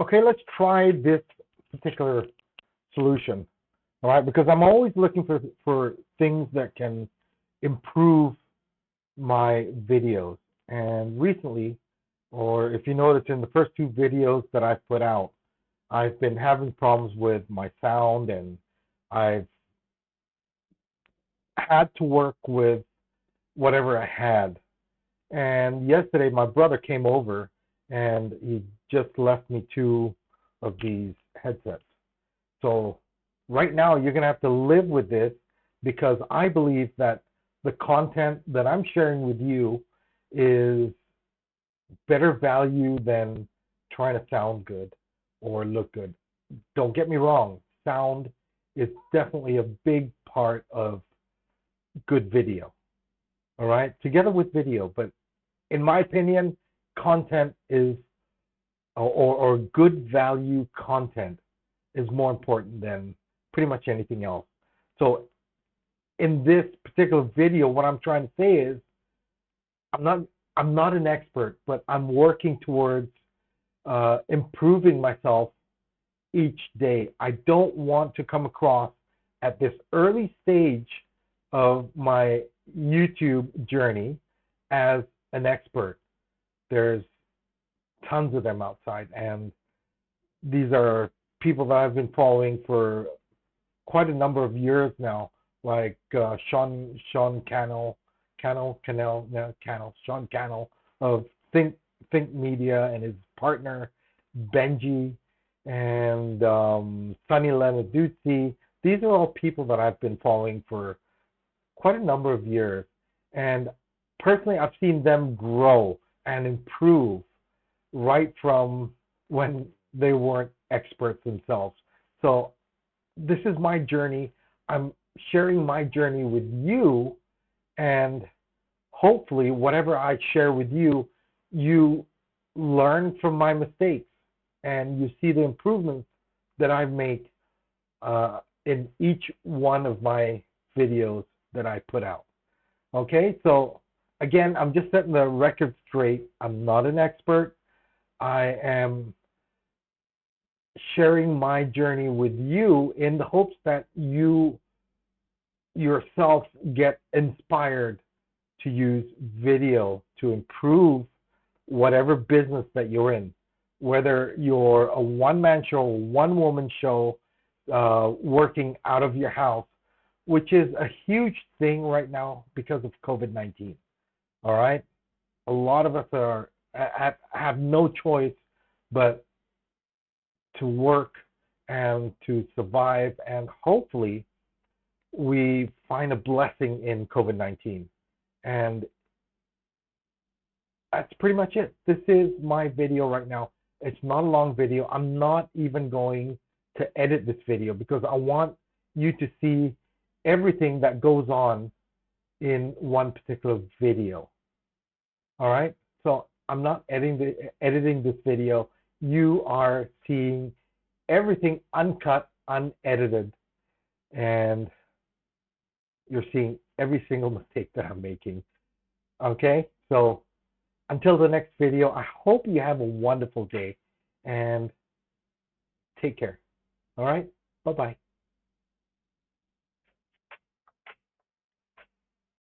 Okay, let's try this particular solution. All right, because I'm always looking for things that can improve my videos. And recently, or if you notice in the first two videos that I've put out, I've been having problems with my sound, and I've had to work with whatever I had. And yesterday, my brother came over and he just left me two of these headsets. So right now, you're going to have to live with this because I believe that the content that I'm sharing with you is better value than trying to sound good or look good. Don't get me wrong, sound is definitely a big part of good video, all right, together with video. But in my opinion, content is, or good value content is more important than pretty much anything else. So in this particular video, what I'm trying to say is I'm not an expert, but I'm working towards improving myself each day. I don't want to come across at this early stage of my YouTube journey as an expert. There's tons of them outside, and these are people that I've been following for quite a number of years now, like Sean Cannell of Think Media, and his partner Benji, and Sunny Lenarduzzi. These are all people that I've been following for quite a number of years, and personally, I've seen them grow and improve right from when they weren't experts themselves. So this is my journey. I'm sharing my journey with you, and hopefully whatever I share with you, you learn from my mistakes and you see the improvements that I make in each one of my videos that I put out. Okay, so again, I'm just setting the record straight. I'm not an expert. I am sharing my journey with you in the hopes that you yourself get inspired to use video to improve whatever business that you're in, whether you're a one-man show, one-woman show, working out of your house, which is a huge thing right now because of COVID-19. All right, a lot of us have no choice but to work and to survive, and hopefully we find a blessing in COVID-19. And that's pretty much it. This is my video right now. It's not a long video. I'm not even going to edit this video because I want you to see everything that goes on in one particular video. All right? So I'm not editing this video. You are seeing everything uncut, unedited, and you're seeing every single mistake that I'm making. Okay? So until the next video, I hope you have a wonderful day and take care. All right? Bye-bye.